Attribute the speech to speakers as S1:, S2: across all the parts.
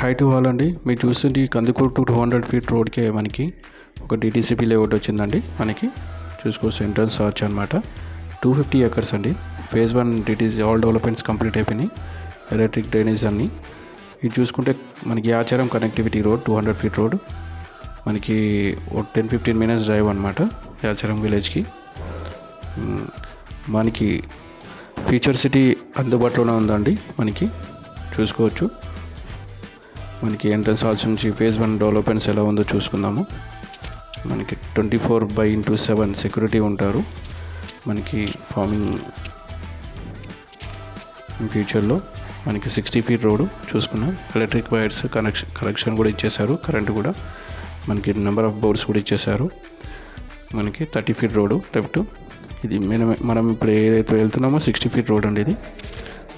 S1: Height hall అండి. మీరు చూస్తుంది కందుకూరు టు 200 ఫీట్ రోడ్కే మనకి ఒక డిటీసీపీ లేఅవుట్ వచ్చిందండి. మనకి చూసుకోవచ్చు ఎంట్రన్స్ ఆర్చ్ అనమాట. 250 acres అండి. Phase 1 DTC all developments complete అయిపోయినాయి. ఎలక్ట్రిక్ డ్రైనేజ్ అన్నీ. ఇది చూసుకుంటే మనకి Yacharam connectivity road 200 feet road మనకి 10-15 minutes డ్రైవ్ అనమాట యాచారం విలేజ్కి. మనకి ఫ్యూచర్ సిటీ అందుబాటులోనే ఉందండి. మనకి చూసుకోవచ్చు. మనకి ఎంట్రన్స్ హాల్స్ నుంచి ఫేజ్ 1 డెవలప్మెంట్స్ ఎలా ఉందో చూసుకుందాము. మనకి 24/7 సెక్యూరిటీ ఉంటారు. మనకి ఫార్మింగ్ ఫ్యూచర్లో మనకి 60 ఫీట్ రోడ్డు చూసుకున్నాం. ఎలక్ట్రిక్ వైర్స్ కనెక్షన్ కూడా ఇచ్చేసారు. కరెంటు కూడా మనకి నెంబర్ ఆఫ్ బోర్డ్స్ కూడా ఇచ్చేసారు. మనకి 30 ఫీట్ రోడ్డు లెఫ్ట్. ఇది మనం ఇప్పుడు ఏదైతే వెళ్తున్నామో 60 ఫీట్ రోడ్ అండి. ఇది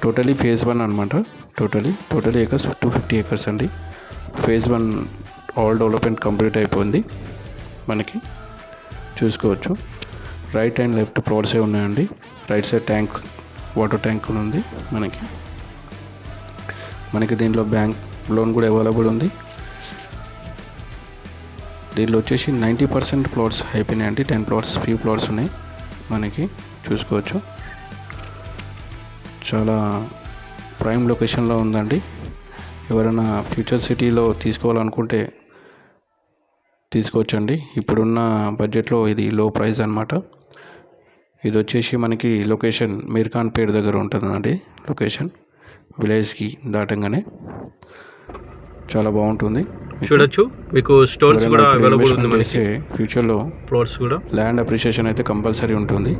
S1: టోటలీ ఫేజ్ 1 అనమాట. టోటలీ ఏకర్స్ 250 acres అండి. ఫేజ్ 1 ఆల్ డెవలప్మెంట్ కంప్లీట్ అయిపోయింది. మనకి చూసుకోవచ్చు. రైట్ అండ్ లెఫ్ట్ ప్లాట్సే ఉన్నాయండి. Right side tank water tank ఉంది మనకి దీంట్లో బ్యాంక్ లోన్ కూడా అవైలబుల్ ఉంది. దీంట్లో వచ్చేసి 90% ప్లాట్స్ అయిపోయినాయండి. 10 plots ఫ్యూ ప్లాట్స్ ఉన్నాయి. మనకి చూసుకోవచ్చు. చాలా ప్రైమ్ లొకేషన్లో ఉందండి. ఎవరైనా ఫ్యూచర్ సిటీలో తీసుకోవాలనుకుంటే తీసుకోవచ్చండి. ఇప్పుడున్న బడ్జెట్లో ఇది లో ప్రైస్ అనమాట. ఇది వచ్చేసి మనకి లొకేషన్ మీర్ఖాన్పేట్ దగ్గర ఉంటుందండి. లొకేషన్ విలేజ్కి దాటంగానే చాలా బాగుంటుంది.
S2: చూడొచ్చు. మీకు స్టోన్స్ కూడా అవైలబుల్ ఉంది. మనకి
S1: ఫ్యూచర్లో
S2: ప్లాట్స్ కూడా
S1: ల్యాండ్ అప్రిషియేషన్ అయితే కంపల్సరీ ఉంటుంది.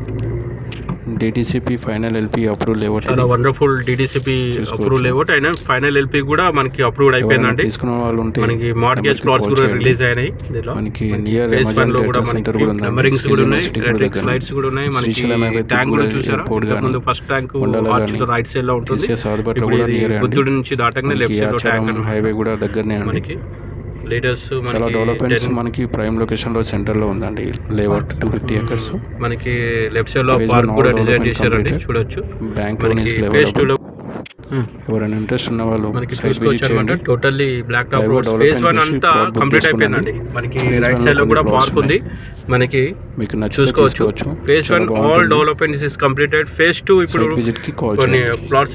S1: DTCP final LP approve layout.
S2: చాలా వండర్ఫుల్ డిటిసిపి అప్రూవ్ లేఅవుట్ అయినా ఫైనల్ ఎల్పి కూడా మనకి అప్రూవ్డ్ అయిపోయిందండి.
S1: తీసుకున్న వాళ్ళు ఉంటే
S2: మనకి మార్గేజ్ ప్లాట్స్ కూడా రిలీజ్ అయినాయి.
S1: మనకి నియర్
S2: ఫేజ్ 1 లో కూడా మనకి నంబరింగ్స్ కూడా ఉన్నాయి. ఎలక్ట్రిక్ లైట్స్ కూడా ఉన్నాయి. మనకి ట్యాంక్ కూడా చూసారా. ముందు first tank arch right side లో ఉంటుంది. బుద్ధుడి నుంచి దాటగానే లెఫ్ట్ సైడ్ లో ట్యాంక్
S1: హైవే కూడా దగ్గరనే మనకి.
S2: లేటెస్ట్
S1: చాలా డెవలప్మెంట్స్ మనకి ప్రైమ్ లొకేషన్ లో సెంటర్ లో ఉందండి. Layout 250 acres.
S2: మనకి లెఫ్ట్ సైడ్ లో పార్క్ కూడా డిజైన్ చేశారండి. చూడొచ్చు.
S1: బ్యాంక్ లోన్ ఇస్ ఎవరైనా ఇంట్రెస్ట్ ఉన్న వాళ్ళు
S2: మనకి చూసుకోవచ్చు అనమాట. Totally black top road. Phase 1 అంతా కంప్లీట్ అయిపోయిందండి. మనకి రైట్ సైడ్ లో కూడా పార్క్ ఉంది. మనకి
S1: మీకు
S2: చూసుకోవచ్చు. Phase 1 all developments is completed. Phase 2 ఇప్పుడు కొన్ని ప్లాట్స్